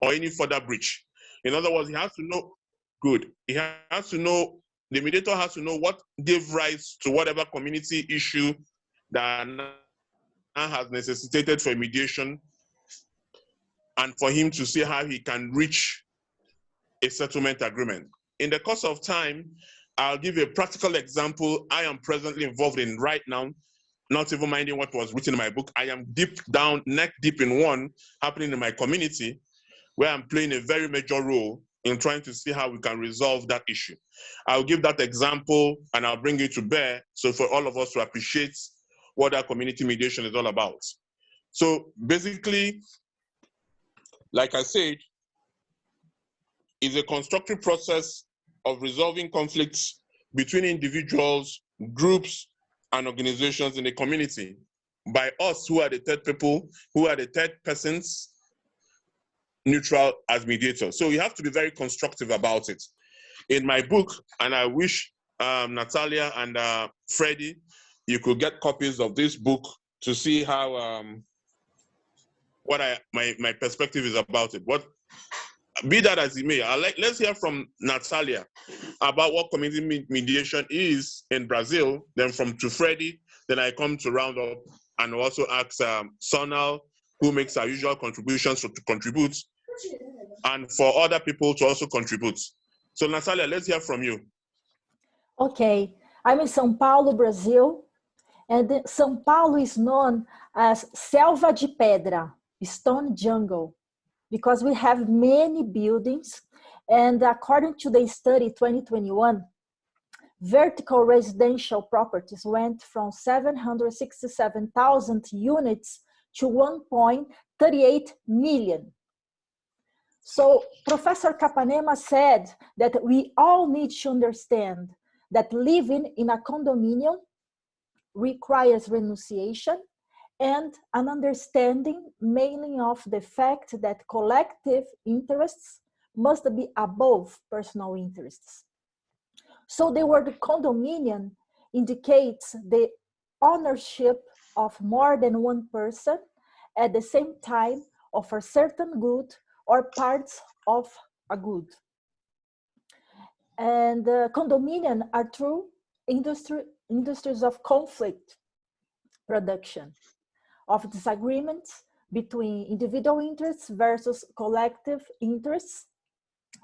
or any further breach. In other words, he has to know, good, he has to know, the mediator has to know what gave rise to whatever community issue that now has necessitated for mediation, and for him to see how he can reach a settlement agreement. In the course of time, I'll give you a practical example I am presently involved in right now, not even minding what was written in my book. I am deep down, neck deep in one happening in my community, where I'm playing a very major role in trying to see how we can resolve that issue. I'll give that example and I'll bring it to bear so for all of us to appreciate what that community mediation is all about. So basically, like I said, it's a constructive process of resolving conflicts between individuals, groups, and organizations in the community by us who are the third people, who are the third persons, neutral as mediators. So you have to be very constructive about it. In my book, and I wish Natalia and Freddie, you could get copies of this book to see how what my perspective is about it. What, be that as it may, let's hear from Natalia about what community mediation is in Brazil. Then to Freddie, then I come to round up and also ask Sonal, who makes our usual contributions, to contribute, and for other people to also contribute. So Natalia, let's hear from you. Okay, I'm in São Paulo, Brazil, and São Paulo is known as Selva de Pedra, stone jungle, because we have many buildings, and according to the study 2021, vertical residential properties went from 767,000 units to 1.38 million. So Professor Capanema said that we all need to understand that living in a condominium requires renunciation and an understanding mainly of the fact that collective interests must be above personal interests. So the word condominium indicates the ownership of more than one person at the same time of a certain good or parts of a good. And condominium are true industries of conflict production, of disagreements between individual interests versus collective interests,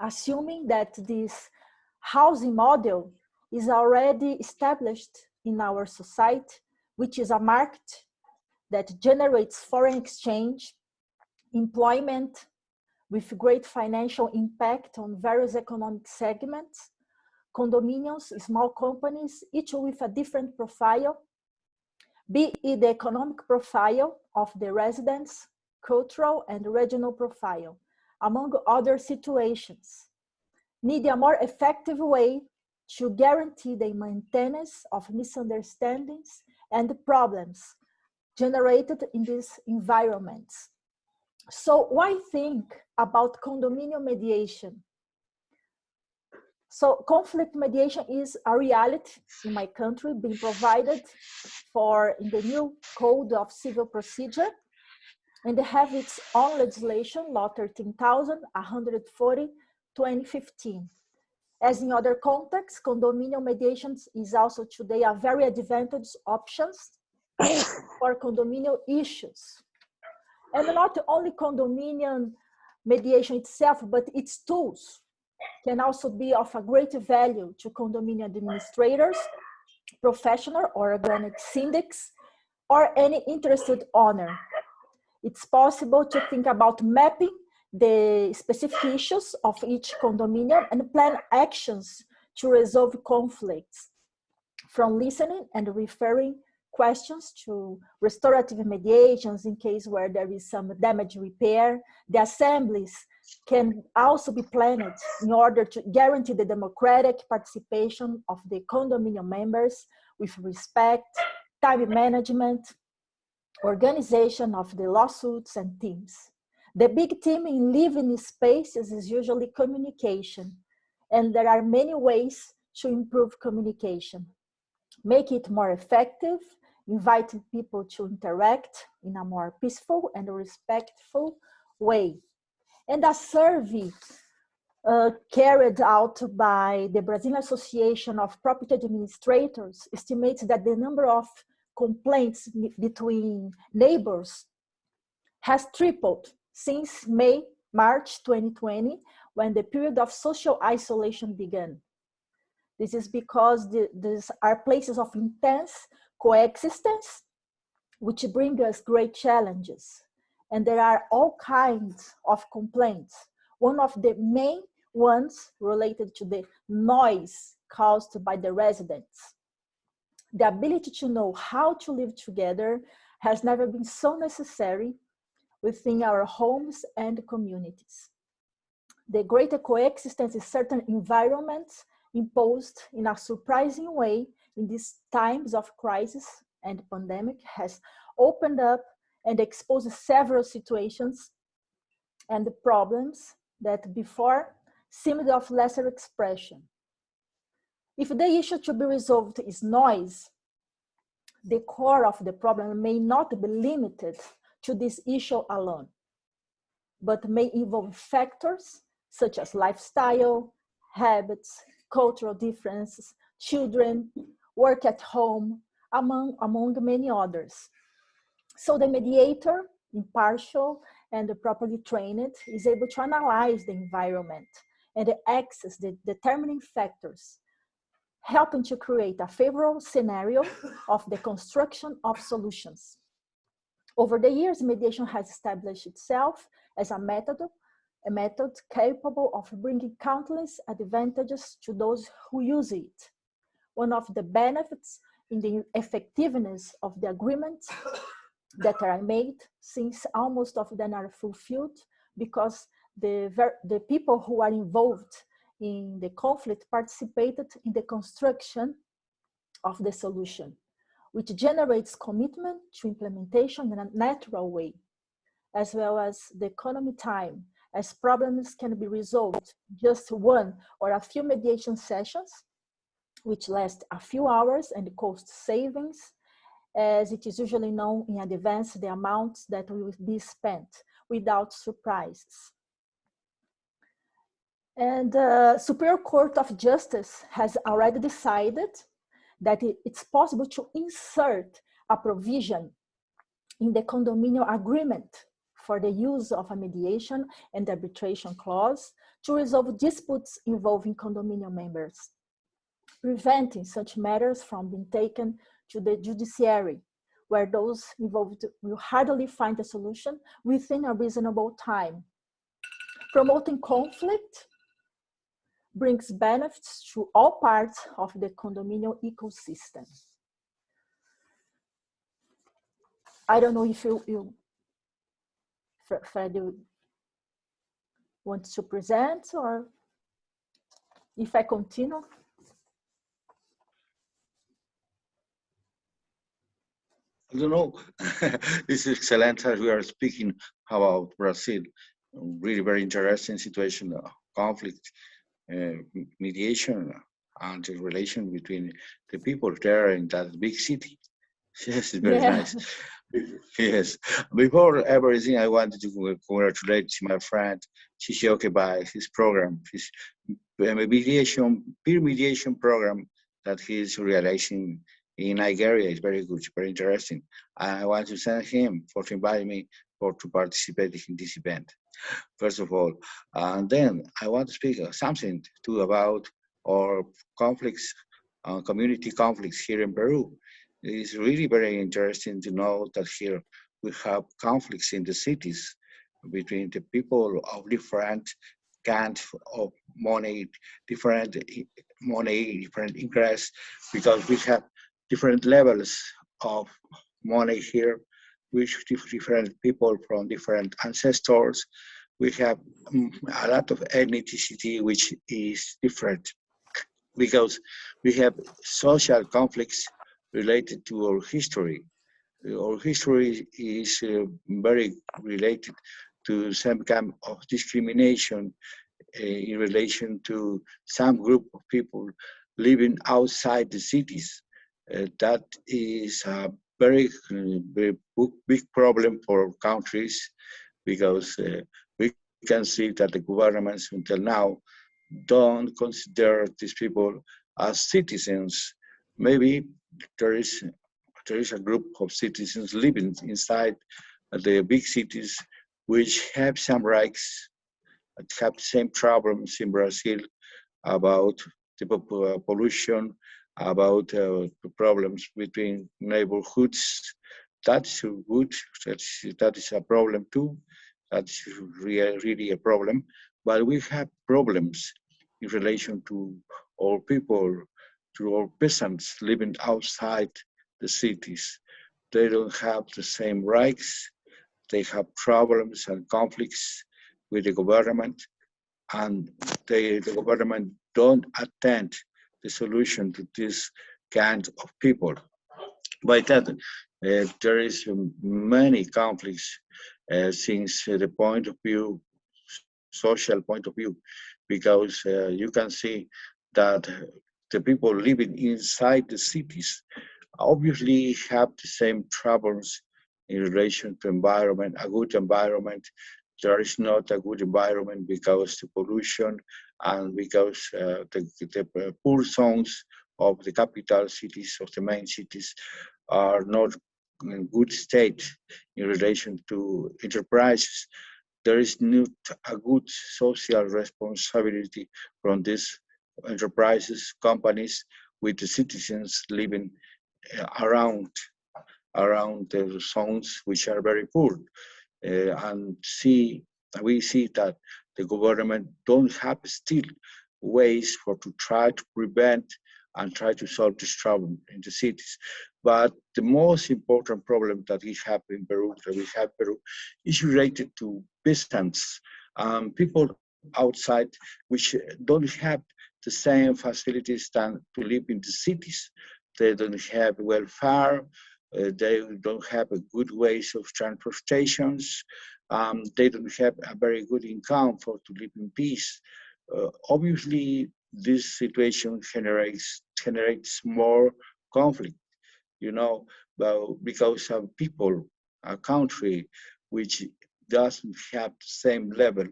assuming that this housing model is already established in our society, which is a market that generates foreign exchange, employment, with great financial impact on various economic segments, condominiums, small companies, each with a different profile, be it the economic profile of the residents, cultural and regional profile, among other situations, need a more effective way to guarantee the maintenance of misunderstandings and problems generated in these environments. So why think about condominium mediation? So conflict mediation is a reality in my country being provided for in the new Code of Civil Procedure, and they have its own legislation, Law 13,140, 2015. As in other contexts, condominium mediation is also today a very advantageous option for condominium issues. And not only condominium mediation itself, but its tools can also be of a great value to condominium administrators, professional or organic syndics, or any interested owner. It's possible to think about mapping the specific issues of each condominium and plan actions to resolve conflicts, from listening and referring questions to restorative mediations in case where there is some damage repair. The assemblies can also be planned in order to guarantee the democratic participation of the condominium members with respect, time management, organization of the lawsuits and teams. The big theme in living spaces is usually communication, and there are many ways to improve communication. Make it more effective, inviting people to interact in a more peaceful and respectful way. And a survey carried out by the Brazilian Association of Property Administrators estimates that the number of complaints between neighbors has tripled since March 2020, when the period of social isolation began. This is because these are places of intense coexistence, which bring us great challenges. And there are all kinds of complaints. One of the main ones related to the noise caused by the residents. The ability to know how to live together has never been so necessary within our homes and communities. The greater coexistence in certain environments imposed in a surprising way in these times of crisis and pandemic has opened up and exposed several situations and problems that before seemed of lesser expression. If the issue to be resolved is noise, the core of the problem may not be limited to this issue alone, but may involve factors such as lifestyle, habits, cultural differences, children, work at home, among many others. So the mediator, impartial and properly trained, is able to analyze the environment and access the determining factors, helping to create a favorable scenario of the construction of solutions. Over the years, mediation has established itself as a method capable of bringing countless advantages to those who use it. One of the benefits in the effectiveness of the agreements that are made, since almost of them are fulfilled, because the people who are involved in the conflict participated in the construction of the solution, which generates commitment to implementation in a natural way, as well as the economy time, as problems can be resolved just one or a few mediation sessions, which last a few hours and cost savings, as it is usually known in advance the amounts that will be spent without surprises. And the Superior Court of Justice has already decided that it's possible to insert a provision in the condominium agreement for the use of a mediation and arbitration clause to resolve disputes involving condominium members, preventing such matters from being taken to the judiciary, where those involved will hardly find a solution within a reasonable time. Promoting conflict brings benefits to all parts of the condominium ecosystem. I don't know if Fred wants to present, or if I continue. I don't know. This is excellent as we are speaking about Brazil. Really very interesting situation, conflict, mediation, and the relation between the people there in that big city. Yes, it's very nice. Yes. Before everything, I wanted to congratulate my friend Shishioke by his program, his peer mediation program that he's realizing in Nigeria is very good, very interesting. I want to thank him for inviting me to participate in this event, first of all. And then I want to speak something too about our conflicts, community conflicts here in Peru. It's really very interesting to know that here we have conflicts in the cities between the people of different kinds of money, different interests, because we have different levels of money here, which different people from different ancestors. We have a lot of ethnicity which is different, because we have social conflicts related to our history. Our history is very related to some kind of discrimination in relation to some group of people living outside the cities. That is a very big problem for countries, because we can see that the governments until now don't consider these people as citizens. Maybe there is there is a group of citizens living inside the big cities which have some rights, have the same problems in Brazil about the pollution, about the problems between neighborhoods. That's good. That is a problem too. That's really a problem. But we have problems in relation to our people, to our peasants living outside the cities. They don't have the same rights. They have problems and conflicts with the government, and the government don't attend the solution to this kind of people. By that, there is many conflicts since the point of view, social point of view, because you can see that the people living inside the cities obviously have the same troubles in relation to environment, a good environment. There is not a good environment because the pollution and because the poor zones of the capital cities, of the main cities, are not in good state in relation to enterprises. There is not a good social responsibility from these enterprises, companies, with the citizens living around the zones which are very poor. And we see that the government don't have still ways for to try to prevent and try to solve this problem in the cities. But the most important problem that we have in Peru, is related to peasants, people outside which don't have the same facilities than to live in the cities. They don't have welfare, they don't have a good ways of transportations. They don't have a very good income for to live in peace. Obviously, this situation generates more conflict. You know, because some people, a country which doesn't have the same level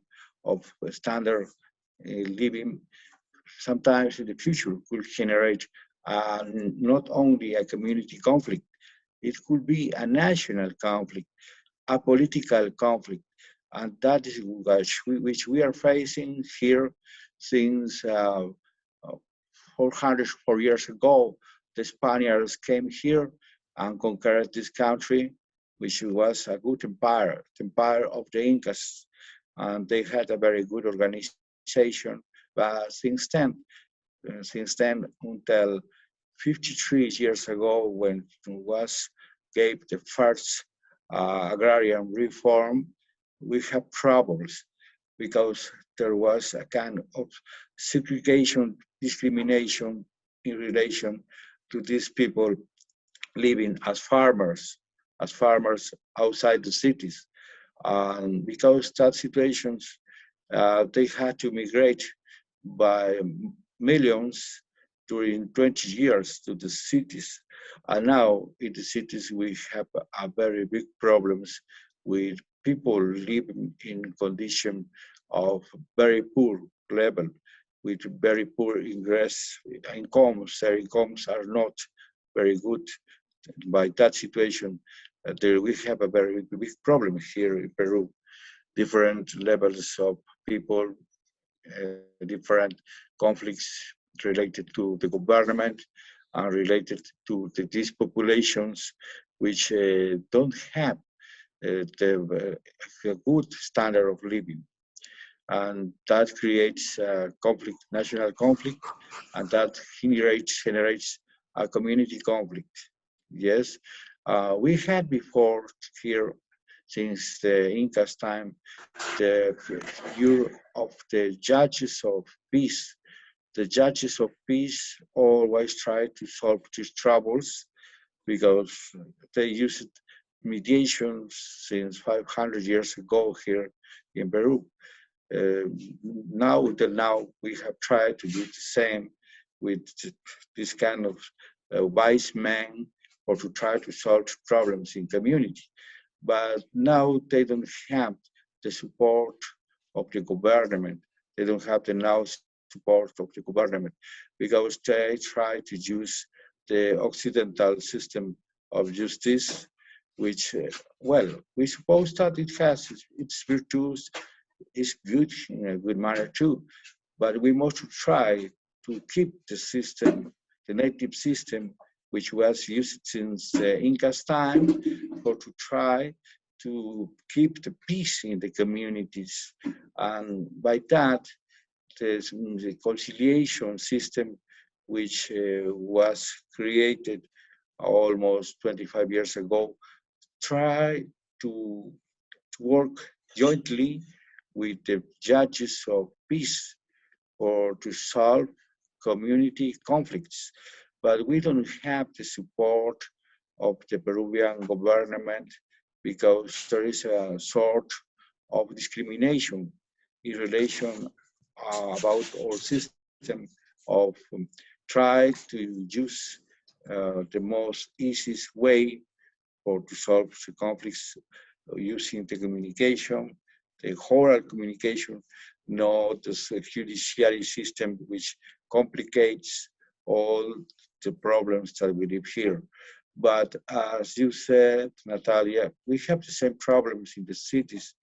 of standard living, sometimes in the future could generate not only a community conflict, it could be a national conflict, a political conflict. And that is which we are facing here since 404 years ago. The Spaniards came here and conquered this country, which was a good empire, the empire of the Incas. And they had a very good organization. But since then until 53 years ago, when was gave the first agrarian reform, we have problems because there was a kind of segregation, discrimination in relation to these people living as farmers outside the cities. And because that situations, they had to migrate by millions during 20 years to the cities. And now in the cities, we have a very big problems with people living in condition of very poor level, with very poor incomes. Their incomes are not very good. By that situation, we have a very big problem here in Peru. Different levels of people, different conflicts related to the government and related to these populations which don't have a good standard of living. And that creates conflict, national conflict, and that generates a community conflict. Yes, we had before here, since the Incas time, the view of the judges of peace. The judges of peace always try to solve these troubles because they used mediation since 500 years ago here in Peru. Now, until now, we have tried to do the same with this kind of wise men or to try to solve problems in community. But now they don't have the support of the government. They don't have the now support of the government because they try to use the Occidental system of justice, which, well, we suppose that it has its virtues, is good in a good manner too, but we must try to keep the system, the native system, which was used since the Inca's time, or to try to keep the peace in the communities. And by that, the conciliation system, which was created almost 25 years ago, try to work jointly with the judges of peace or to solve community conflicts. But we don't have the support of the Peruvian government because there is a sort of discrimination in relation about our system of try to use the most easiest way or to solve the conflicts using the communication, the oral communication, not the judiciary system, which complicates all the problems that we live here. But as you said, Natalia, we have the same problems in the cities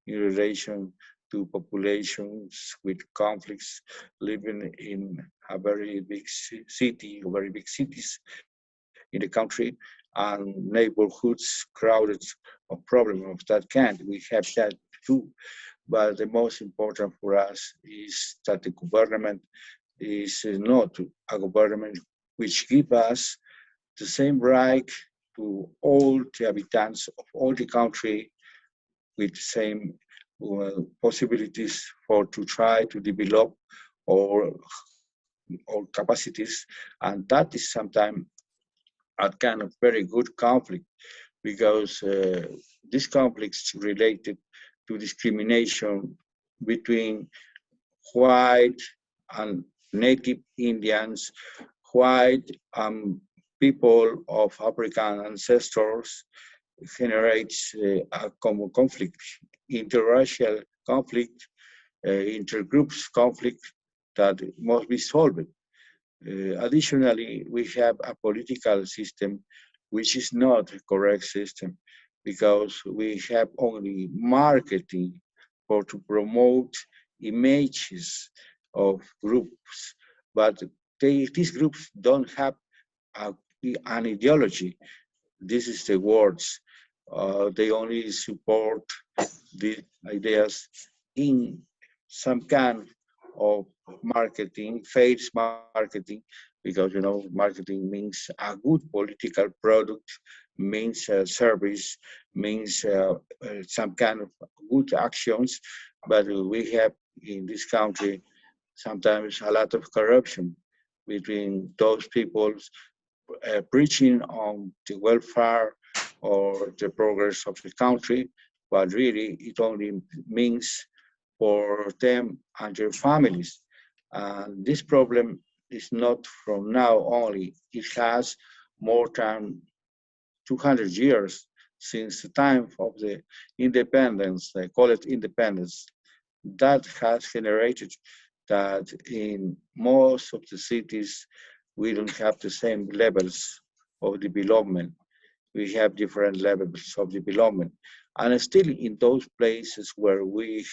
in relation to populations with conflicts living in a very big city, or very big cities in the country, and neighborhoods crowded of problems of that kind. We have that too. But the most important for us is that the government is not a government which gives us the same right to all the inhabitants of all the country with the same possibilities for to try to develop our, our capacities. And that is sometimes a kind of very good conflict because this conflict is related to discrimination between white and native Indians, white people of African ancestors, generates a common conflict, interracial conflict, intergroups conflict that must be solved. Additionally, we have a political system which is not a correct system because we have only marketing for to promote images of groups, but these groups don't have a, an ideology. This is the words. They only support the ideas in some kind of marketing, false marketing, because you know marketing means a good political product, means service, means some kind of good actions, but we have in this country sometimes a lot of corruption between those people preaching on the welfare or the progress of the country, but really it only means for them and their families. And this problem is not from now only, it has more than 200 years since the time of the independence, they call it independence. That has generated that in most of the cities, we don't have the same levels of development. We have different levels of development. And still in those places where we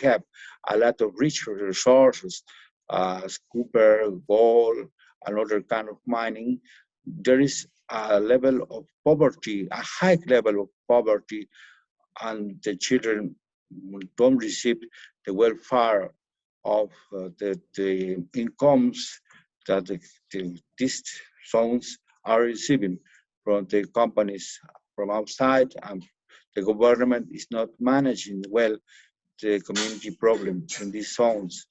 have a lot of rich resources, copper, gold, and other kind of mining, there is a level of poverty, a high level of poverty, and the children don't receive the welfare of the incomes that these zones are receiving from the companies from outside, and the government is not managing well the community problem in these zones.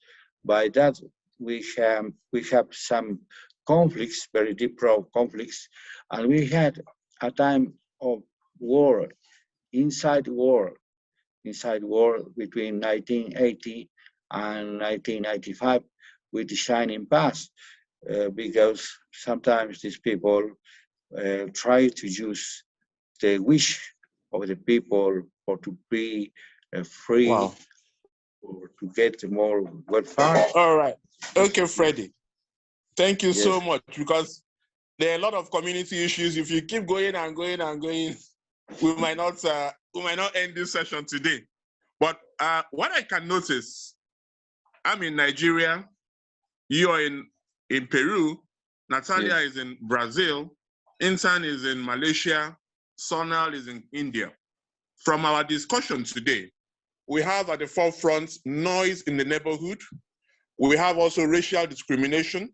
By that, we have some conflicts, very deep conflicts, and we had a time of war, inside war, inside war between 1980 and 1995 with the Shining Pass, because sometimes these people try to use the wish of the people or to be free Wow. or to get more welfare. All right. Okay, Freddie. Thank you Yes. so much, because there are a lot of community issues. If you keep going and going and going, we might not end this session today. But what I can notice, I'm in Nigeria, you are in Peru, Natalia Yes. is in Brazil, Intan is in Malaysia, Sonal is in India. From our discussion today, we have at the forefront noise in the neighborhood. We have also racial discrimination.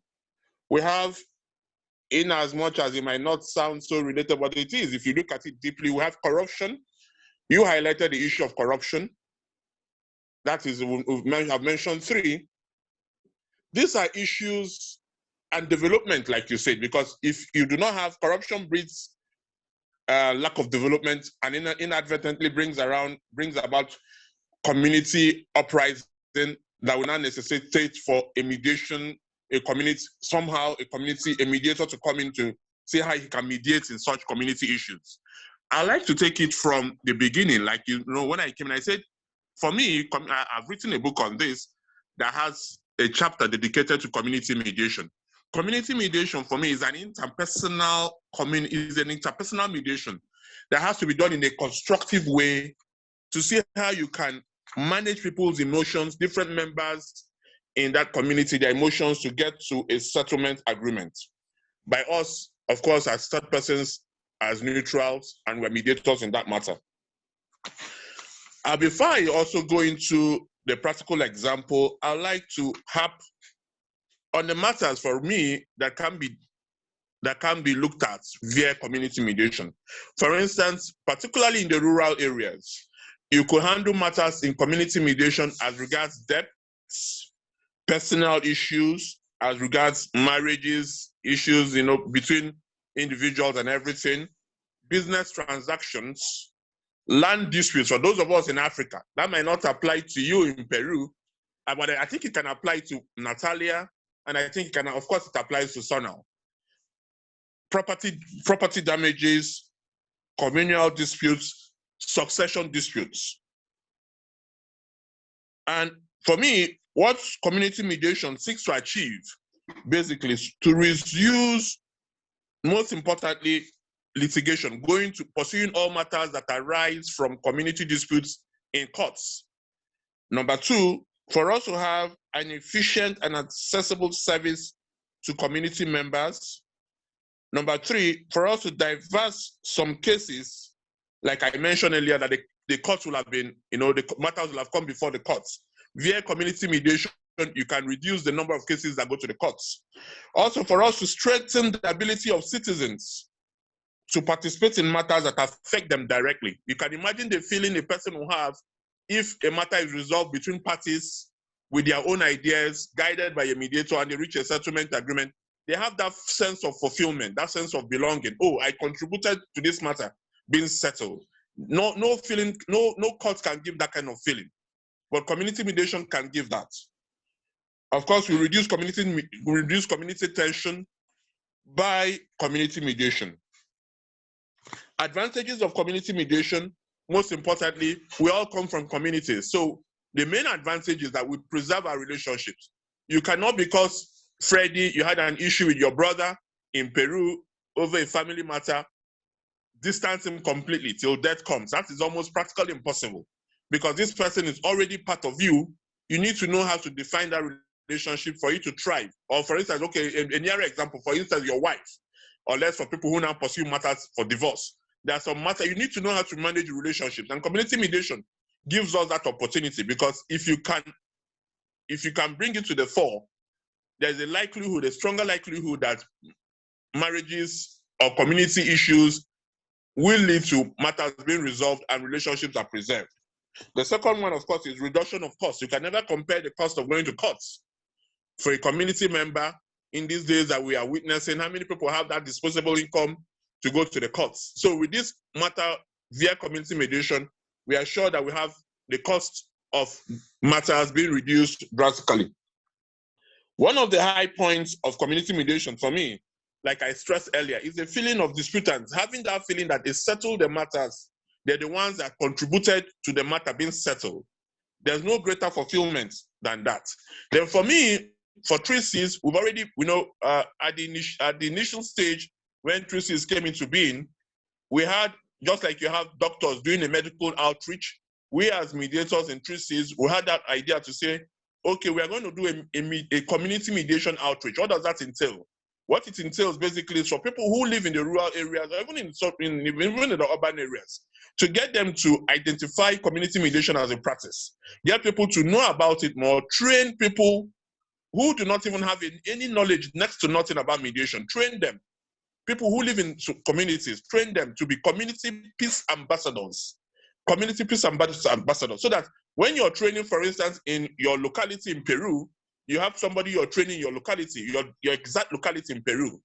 We have, in as much as it might not sound so related, but it is, if you look at it deeply, we have corruption. You highlighted the issue of corruption. That is, I've mentioned 3. These are issues and development, like you said, because if you do not have corruption, breeds lack of development, and inadvertently brings about community uprising that will not necessitate for a mediation, a mediator to come in to see how he can mediate in such community issues. I like to take it from the beginning. Like, when I came in, I said, for me, I've written a book on this that has a chapter dedicated to community mediation. Community mediation for me is an interpersonal mediation that has to be done in a constructive way to see how you can manage people's emotions, different members in that community, their emotions, to get to a settlement agreement. By us, of course, as third persons, as neutrals, and we're mediators in that matter. Before I also go into the practical example, I'd like to harp on the matters for me that can be looked at via community mediation. For instance, particularly in the rural areas, you could handle matters in community mediation as regards debts, personal issues, as regards marriages, issues, between individuals and everything, business transactions, land disputes. For those of us in Africa, that might not apply to you in Peru, but I think it can apply to Natalia, and I think of course, it applies to Sonal. Property damages, communal disputes, succession disputes. And for me, what community mediation seeks to achieve, basically, is to reduce, most importantly, litigation, pursuing all matters that arise from community disputes in courts. Number 2, for us to have an efficient and accessible service to community members. Number 3, for us to diverse some cases, like I mentioned earlier, that the courts will have been, the matters will have come before the courts. Via community mediation, you can reduce the number of cases that go to the courts. Also, for us to strengthen the ability of citizens to participate in matters that affect them directly. You can imagine the feeling a person will have if a matter is resolved between parties with their own ideas, guided by a mediator, and they reach a settlement agreement. They have that sense of fulfillment, that sense of belonging. Oh, I contributed to this matter being settled. No court can give that kind of feeling, but community mediation can give that. Of course, we reduce community tension by community mediation. Advantages of community mediation, most importantly, we all come from communities. So the main advantage is that we preserve our relationships. You cannot, because Freddie, you had an issue with your brother in Peru over a family matter, distance him completely till death comes. That is almost practically impossible, because this person is already part of you. You need to know how to define that relationship for you to thrive. Or for instance, okay, a nearer example, for instance, your wife, or less for people who now pursue matters for divorce. There are some matters you need to know how to manage relationships, and community mediation gives us that opportunity, because if you can bring it to the fore, there's a stronger likelihood that marriages or community issues will lead to matters being resolved and relationships are preserved. The second one, of course, is reduction of costs. You can never compare the cost of going to courts. For a community member, in these days that we are witnessing, how many people have that disposable income to go to the courts? So with this matter, via community mediation, we are sure that we have the cost of matters being reduced drastically. One of the high points of community mediation for me, like I stressed earlier, is the feeling of disputants, having that feeling that they settle the matters. They're the ones that contributed to the matter being settled. There's no greater fulfillment than that. Then for me, for 3C's, we've already, at the initial stage when 3C's came into being, we had, just like you have doctors doing a medical outreach, we as mediators in 3C's, we had that idea to say, okay, we are going to do a community mediation outreach. What does that entail? What it entails basically is for people who live in the rural areas, or even in the urban areas, to get them to identify community mediation as a practice, get people to know about it more, train people who do not even have any knowledge, next to nothing about mediation, train them. People who live in communities, train them to be community peace ambassadors. Community peace ambassadors, so that when you're training, for instance, in your locality in Peru, you have somebody you're training in your locality, your exact locality in Peru.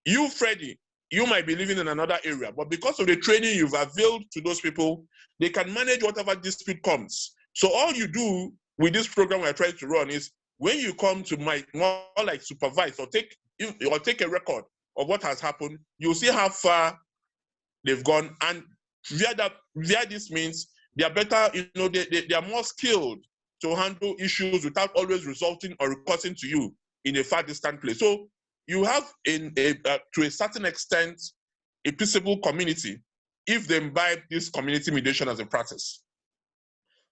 You, Freddie, you might be living in another area, but because of the training you've availed to those people, they can manage whatever dispute comes. So all you do with this program we're trying to run is, when you come to more like supervise or take a record of what has happened, you'll see how far they've gone, and via this means they are better, they are more skilled to handle issues without always resulting or recurring to you in a far distant place. So you have, to a certain extent, a peaceable community if they imbibe this community mediation as a practice.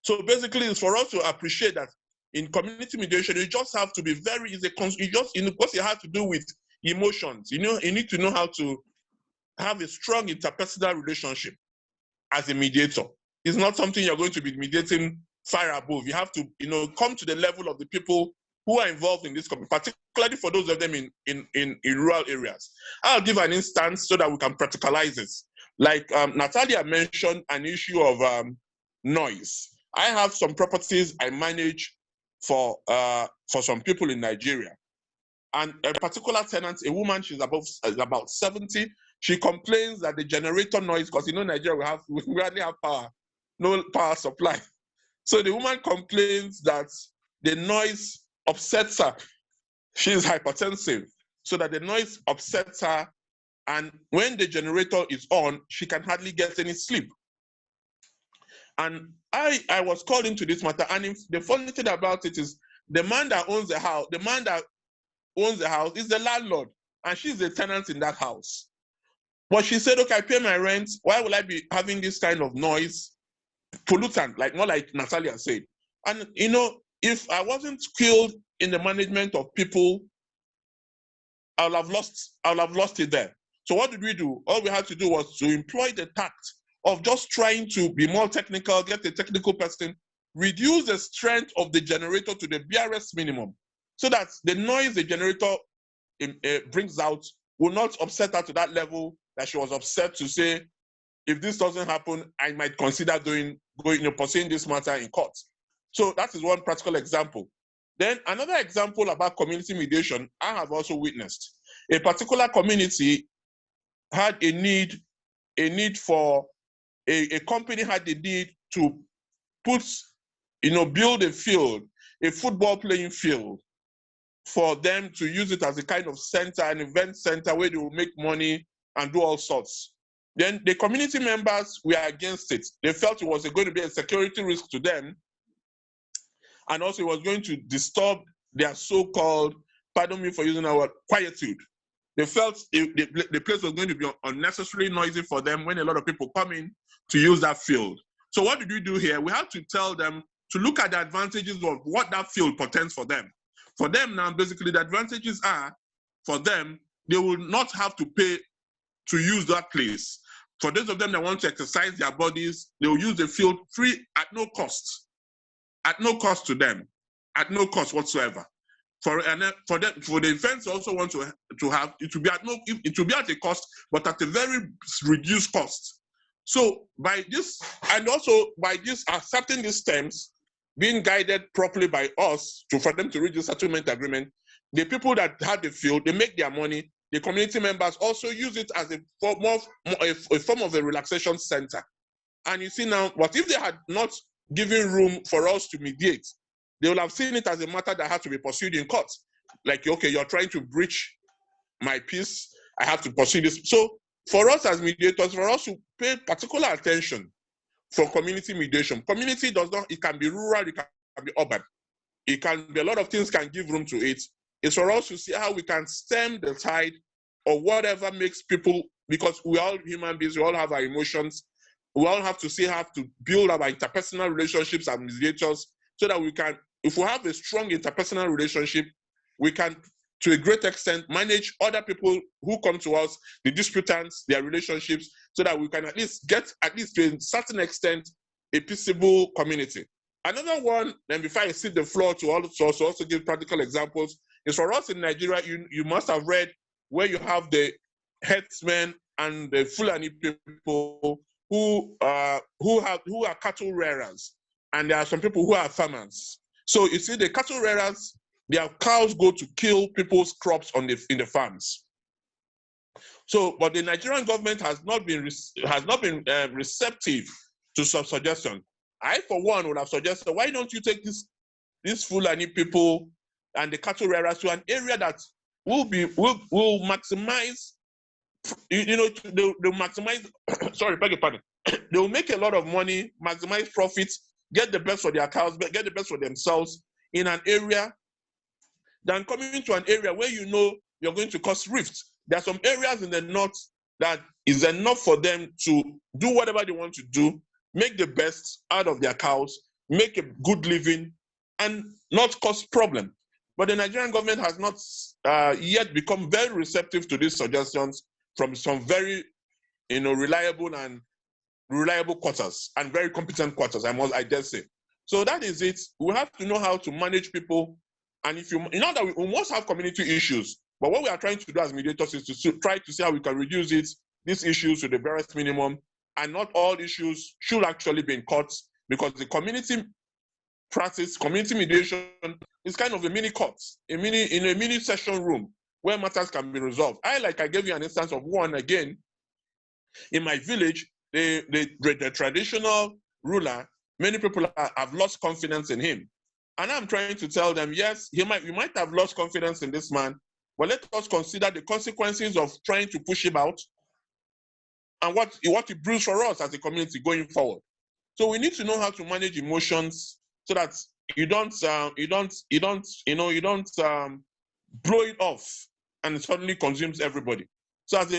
So basically, it's for us to appreciate that in community mediation, you just have to be very, because it has to do with emotions. You need to know how to have a strong interpersonal relationship as a mediator. It's not something you're going to be mediating far above. You have to, come to the level of the people who are involved in this community, particularly for those of them in rural areas. I'll give an instance so that we can practicalize this. Like Natalia mentioned an issue of noise. I have some properties I manage for some people in Nigeria. And a particular tenant, a woman, she's about 70, she complains that the generator noise, because Nigeria, we hardly have power, no power supply. So the woman complains that the noise upsets her. She is hypertensive, so that the noise upsets her, and when the generator is on, she can hardly get any sleep. And I was called into this matter, and the funny thing about it is, the man that owns the house, is the landlord, and she's a tenant in that house. But she said, okay, I pay my rent. Why will I be having this kind of noise, pollutant, more like Natalia said? And if I wasn't skilled in the management of people, I'll have lost it there. So what did we do? All we had to do was to employ the tact of just trying to be more technical, get a technical person, reduce the strength of the generator to the barest minimum, so that the noise the generator brings out will not upset her to that level that she was upset to say, if this doesn't happen, I might consider pursuing this matter in court. So that is one practical example. Then another example about community mediation I have also witnessed. A particular community had a need for a company had the need to build a field, a football playing field, for them to use it as a kind of center, an event center where they will make money and do all sorts. Then the community members were against it. They felt it was going to be a security risk to them, and also it was going to disturb their so-called, pardon me for using our word, quietude. They felt the place was going to be unnecessarily noisy for them when a lot of people come in to use that field. So what did we do here? We had to tell them to look at the advantages of what that field portends for them. For them now, basically, the advantages are, for them, they will not have to pay to use that place. For those of them that want to exercise their bodies, they will use the field free at no cost to them, at no cost whatsoever. For the events also want to have, it will be at a cost, but at a very reduced cost. So by this, and also by this accepting these terms, being guided properly by us for them to reach the settlement agreement, the people that had the field, they make their money. The community members also use it as a form of a relaxation center. And you see now, what if they had not given room for us to mediate? They will have seen it as a matter that had to be pursued in court. Like, okay, you're trying to breach my peace, I have to pursue this. So for us as mediators, for us to pay particular attention for community mediation. Community does not, it can be rural, it can be urban. It can be, a lot of things can give room to it. It's for us to see how we can stem the tide or whatever makes people, because we are all human beings, we all have our emotions. We all have to see how to build our interpersonal relationships as mediators so that we can, if we have a strong interpersonal relationship, we can, to a great extent, manage other people who come to us, the disputants, their relationships, so that we can at least get, at least to a certain extent, a peaceable community. Another one, and before I cede the floor to also give practical examples, is for us in Nigeria, you must have read where you have the herdsmen and the Fulani people who are cattle rearers, and there are some people who are farmers. So you see, the cattle rearers, their cows go to kill people's crops in the farms. So, but the Nigerian government has not been receptive to some suggestion. I, for one, would have suggested, why don't you take these Fulani people and the cattle rearers to an area that will maximize, they'll maximize, sorry, beg your pardon, they'll make a lot of money, maximize profits, get the best for their cows, get the best for themselves in an area, than coming to an area where you know you're going to cause rifts. There are some areas in the north that is enough for them to do whatever they want to do, make the best out of their cows, make a good living, and not cause problem. But the Nigerian government has not yet become very receptive to these suggestions from some very, reliable quarters and very competent quarters, I dare say. So that is it. We have to know how to manage people. And if you know that we must have community issues, but what we are trying to do as mediators is to try to see how we can reduce these issues to the barest minimum, and not all issues should actually be in courts, because the community practice, community mediation is kind of a mini court, in a mini session room where matters can be resolved. I gave you an instance of one again. In my village, the traditional ruler, many people have lost confidence in him. And I'm trying to tell them, yes, we might have lost confidence in this man, but let us consider the consequences of trying to push him out and what it brews for us as a community going forward. So we need to know how to manage emotions so that you don't blow it off and it suddenly consumes everybody. So as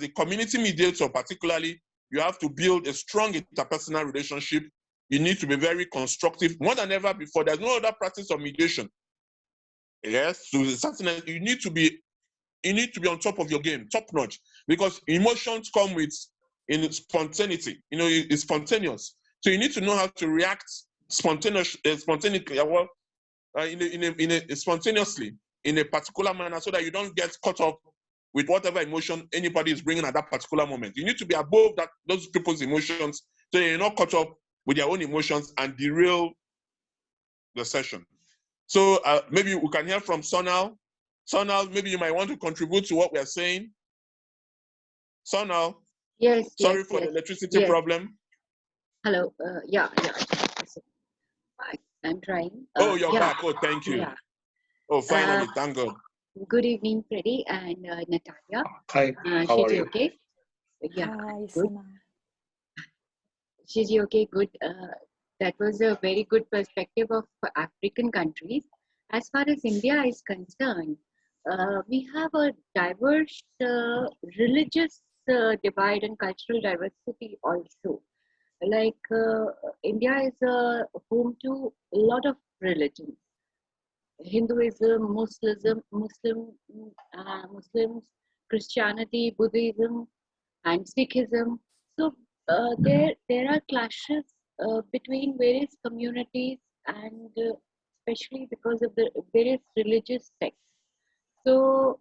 a community mediator, particularly, you have to build a strong interpersonal relationship. You need to be very constructive, more than ever before. There's no other practice of mediation. Yes, so you need to be on top of your game, top notch, because emotions come with spontaneity. It's spontaneous. So you need to know how to react spontaneously in a particular manner, so that you don't get caught up with whatever emotion anybody is bringing at that particular moment. You need to be above those people's emotions, so you're not caught up with their own emotions and derail the session. So maybe we can hear from Sonal. Sonal, maybe you might want to contribute to what we're saying. Sonal. Yes. Sorry for the electricity problem. Hello. Yeah. I'm trying. Oh, you're back. Oh, thank you. Yeah. Oh, finally, thank God. Good evening, Freddie and Natalia. Hi, how are you? Okay? Yeah. Hi, Good. Sima. She's okay, good. That was a very good perspective of African countries. As far as India is concerned, we have a diverse religious divide and cultural diversity also. India is home to a lot of religions. Hinduism, Muslims, Christianity, Buddhism, and Sikhism. So there are clashes between various communities, and especially because of the various religious sects. So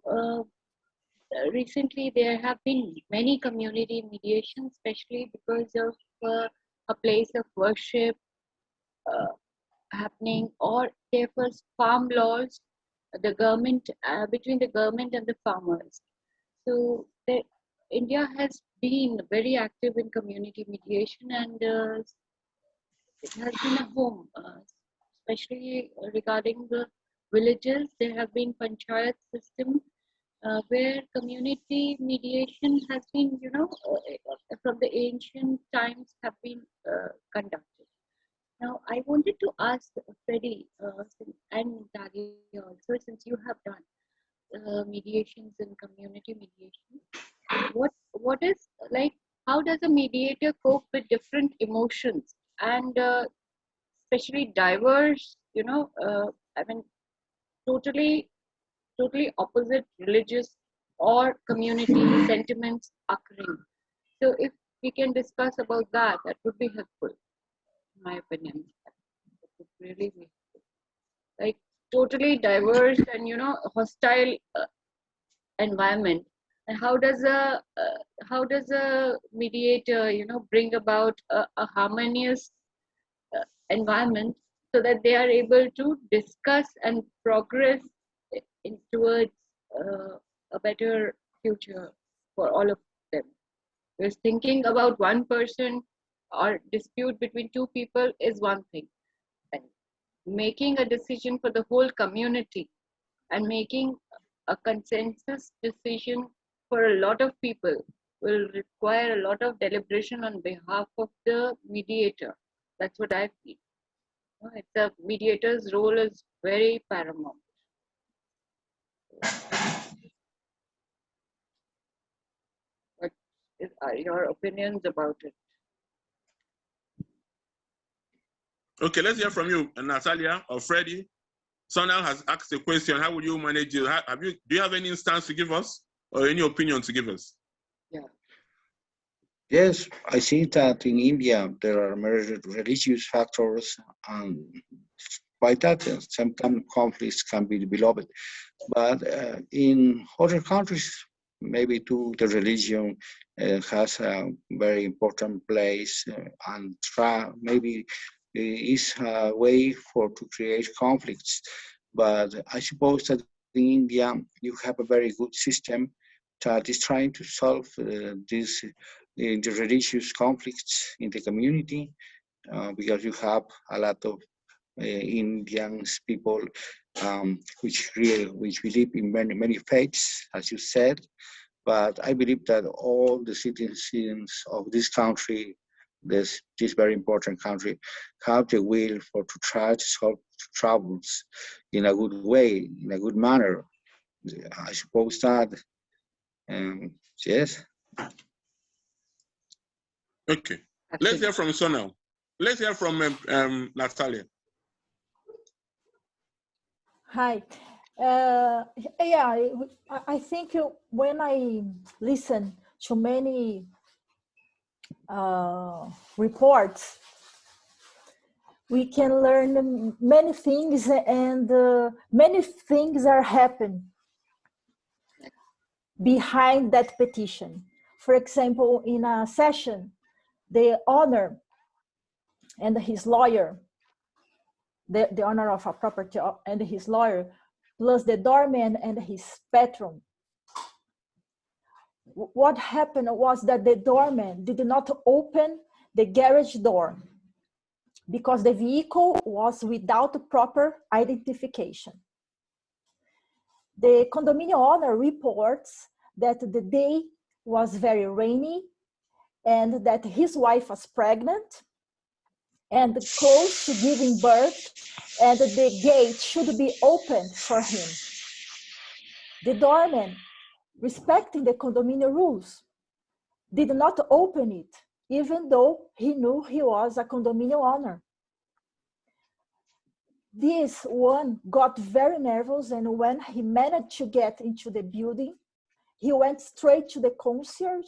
recently there have been many community mediations, especially because of a place of worship happening, or there was farm laws, the government between the government and the farmers. So India has been very active in community mediation, and it has been a home, especially regarding the villages. There have been panchayat system where community mediation has been, from the ancient times have been conducted. Now, I wanted to ask Freddie and Daria also, since you have done mediations and community mediation, what is like, how does a mediator cope with different emotions and especially diverse, I mean, totally opposite religious or community sentiments occurring. So if we can discuss about that, that would be helpful, in my opinion. It would really be helpful. Like totally diverse and hostile environment. And how does a mediator bring about a harmonious environment so that they are able to discuss and progress towards a better future for all of them? Because thinking about one person or dispute between two people is one thing, and making a decision for the whole community and making a consensus decision for a lot of people will require a lot of deliberation on behalf of the mediator. That's what I feel. It's a mediator's role is very paramount. What are your opinions about it? Okay, let's hear from you, Natalia or Freddie. Someone has asked a question. How would you manage it? Do you have any instance to give us or any opinion to give us? Yeah. Yes, I see that in India there are many religious factors, and by that sometimes conflicts can be developed. But in other countries, maybe too, the religion has a very important place, and maybe is a way to create conflicts. But I suppose that in India you have a very good system that is trying to solve these the religious conflicts in the community, because you have a lot of Indian people which believe in many faiths, as you said. But I believe that all the citizens of this country, this very important country, have the will to try to solve troubles in a good way, in a good manner. I suppose that, yes. Okay. Let's hear from Sonal. Let's hear from Natalia. Hi. I think when I listen to many reports, we can learn many things, and many things are happening behind that petition. For example, in a session, the owner and his lawyer, the owner of a property and his lawyer, plus the doorman and his patron. What happened was that the doorman did not open the garage door because the vehicle was without proper identification. The condominium owner reports that the day was very rainy and that his wife was pregnant and close to giving birth, and the gate should be opened for him. The doorman, respecting the condominium rules, did not open it, even though he knew he was a condominium owner. This one got very nervous, and when he managed to get into the building, he went straight to the concierge,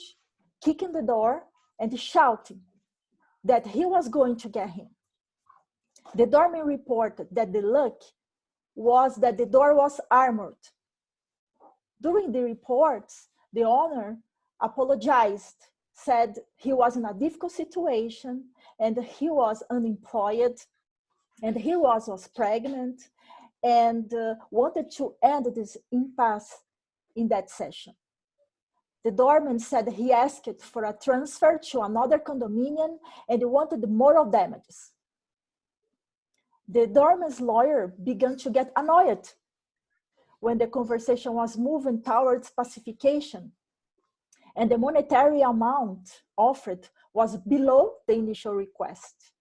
kicking the door and shouting that he was going to get him. The doorman reported that the luck was that the door was armored. During the reports, the owner apologized, said he was in a difficult situation and he was unemployed and he was pregnant, and wanted to end this impasse in that session. The doorman said he asked for a transfer to another condominium and he wanted moral damages. The doorman's lawyer began to get annoyed. when the conversation was moving towards pacification, and the monetary amount offered was below the initial request.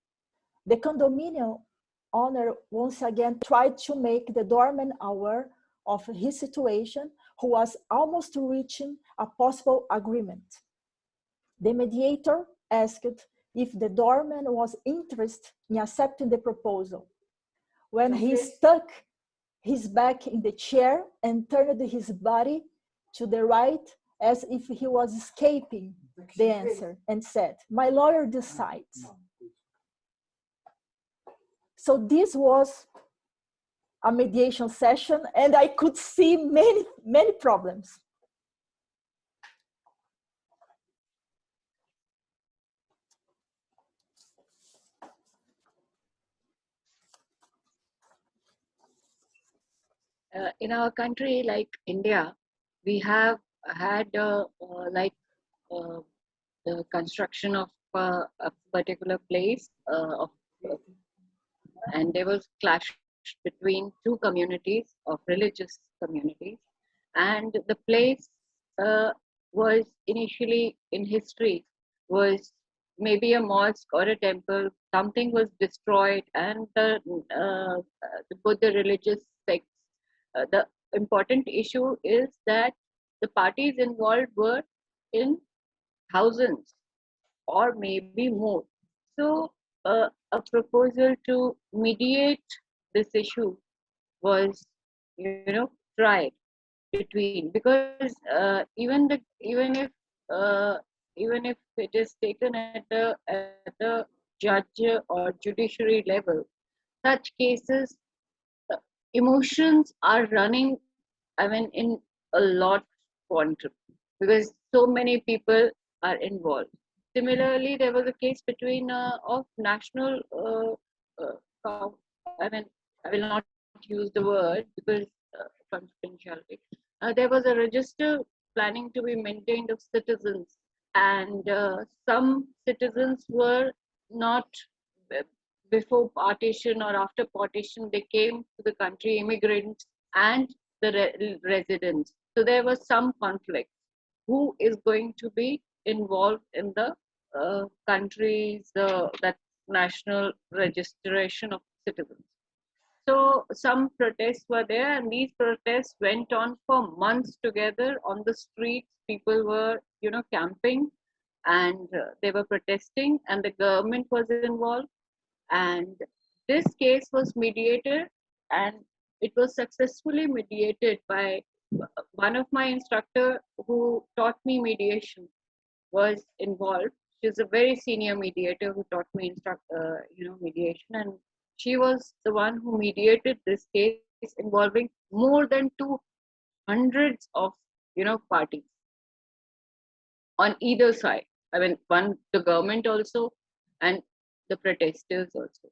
The condominium owner once again tried to make the doorman aware of his situation, who was almost reaching a possible agreement. The mediator asked if the doorman was interested in accepting the proposal. When he stuck his back in the chair and turned his body to the right as if he was escaping the answer, and said, "My lawyer decides." So this was a mediation session, and I could see many problems. In our country, like India, we have had the construction of a particular place, and there was clash between two communities of religious communities, and the place was initially in history was maybe a mosque or a temple. Something was destroyed, and both the religious sects. The important issue is that the parties involved were in thousands or maybe more. So a proposal to mediate this issue was, tried between, because even if it is taken at the judge or judiciary level, such cases, emotions are running, in a lot quantum, because so many people are involved. Similarly, there was a case between of national. I will not use the word because confidentiality. There was a register planning to be maintained of citizens, and some citizens were not before partition or after partition. They came to the country, immigrants and the residents. So there was some conflict. Who is going to be involved in the country's that national registration of citizens? So some protests were there, and these protests went on for months together on the streets. People were, camping, and they were protesting, and the government was involved. And this case was mediated, and it was successfully mediated by one of my instructor who taught me mediation was involved. She's a very senior mediator who taught me mediation, and she was the one who mediated this case involving more than 200 of parties on either side. The government also and the protesters also.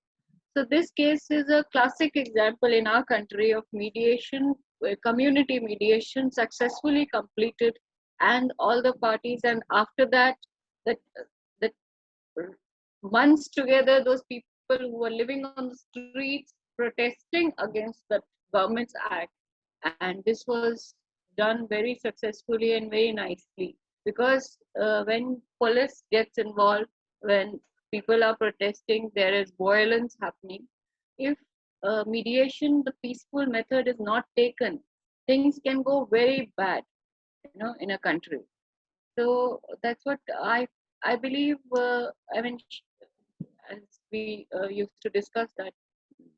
So this case is a classic example in our country of mediation, community mediation successfully completed, and all the parties, and after that, that months together, those people who were living on the streets protesting against the government's act, and this was done very successfully and very nicely, because when police gets involved, when people are protesting, there is violence happening. If mediation, the peaceful method, is not taken, things can go very bad, in a country. So that's what I believe. As we used to discuss that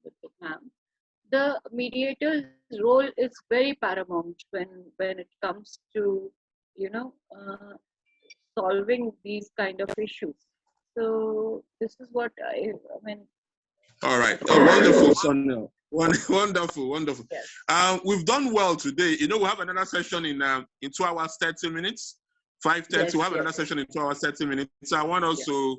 with the ma'am, the mediator's role is very paramount when it comes to solving these kind of issues. So this is what I mean. All right. Wonderful, Sonia. Wonderful. Yes. We've done well today. We have another session in 2 hours, 30 minutes. 5:30. Yes, we'll have another session in 2 hours, 30 minutes. So I want also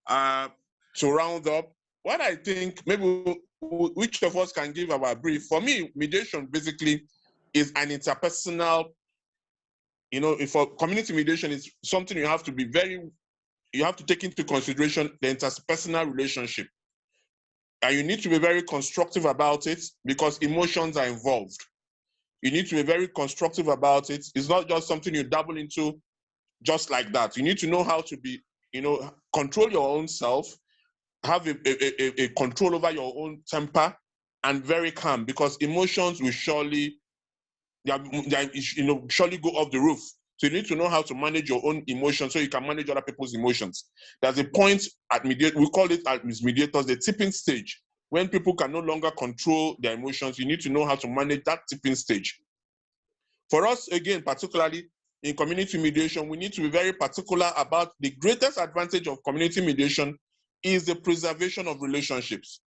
to round up. What I think, maybe which of us can give our brief. For me, mediation basically is an interpersonal. For community mediation, is something you have to take into consideration the interpersonal relationship. And you need to be very constructive about it, because emotions are involved. You need to be very constructive about it. It's not just something you dabble into just like that. You need to know how to be, control your own self, have a control over your own temper, and very calm, because emotions will surely surely go off the roof. So you need to know how to manage your own emotions so you can manage other people's emotions. There's a point at we call it as mediators, the tipping stage. When people can no longer control their emotions, you need to know how to manage that tipping stage. For us, again, particularly in community mediation, we need to be very particular about the greatest advantage of community mediation is the preservation of relationships.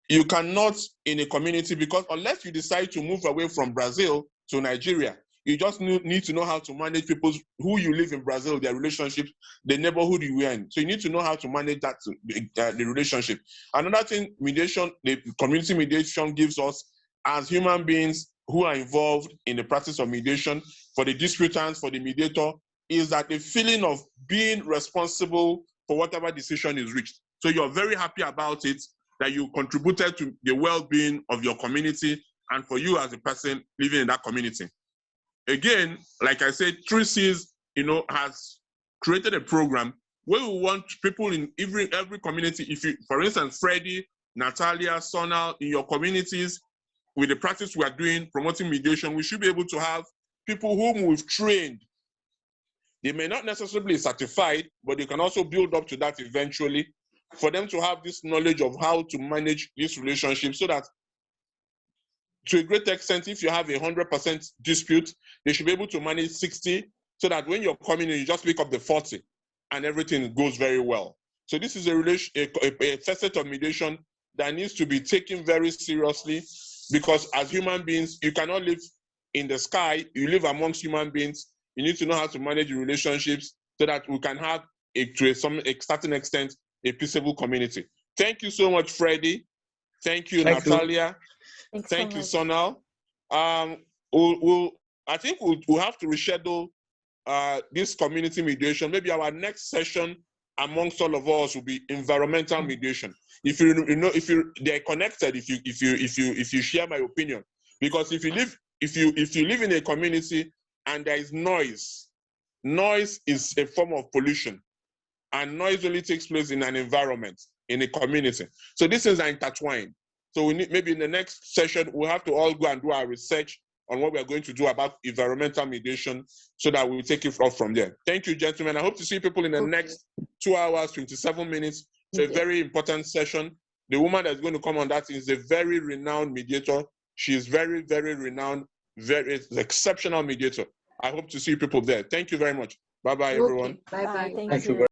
You cannot in a community, because unless you decide to move away from Brazil to Nigeria, you just need to know how to manage people who you live in Brazil, their relationships, the neighborhood you are in. So you need to know how to manage that, the relationship. Another thing mediation, the community mediation gives us as human beings who are involved in the practice of mediation, for the disputants, for the mediator, is that the feeling of being responsible for whatever decision is reached. So you're very happy about it, that you contributed to the well-being of your community and for you as a person living in that community. Again, like I said, 3C's, has created a program where we want people in every community. If you, for instance, Freddie, Natalia, Sonal, in your communities, with the practice we are doing, promoting mediation, we should be able to have people whom we've trained. They may not necessarily be certified, but they can also build up to that eventually, for them to have this knowledge of how to manage this relationship, so that to a great extent, if you have 100% dispute, they should be able to manage 60, so that when you're coming in, you just pick up the 40 and everything goes very well. So this is a facet of mediation that needs to be taken very seriously, because as human beings, you cannot live in the sky, you live amongst human beings. You need to know how to manage your relationships so that we can have, to a certain extent, a peaceable community. Thank you so much, Freddie. Thank you, Natalia. Thank you, Sonal. I think we'll have to reschedule this community mediation. Maybe our next session amongst all of us will be environmental mediation. If they're connected, if you share my opinion, because if you live in a community and there is noise is a form of pollution, and noise only takes place in an environment, in a community. So these things are intertwined. So we need, maybe in the next session, we'll have to all go and do our research on what we are going to do about environmental mediation, so that we'll take it off from there. Thank you, gentlemen. I hope to see people in the next 2 hours, 27 minutes. It's a very important session. The woman that's going to come on that is a very renowned mediator. She is very, very renowned, very exceptional mediator. I hope to see people there. Thank you very much. Bye-bye, everyone. Bye-bye. Thank you.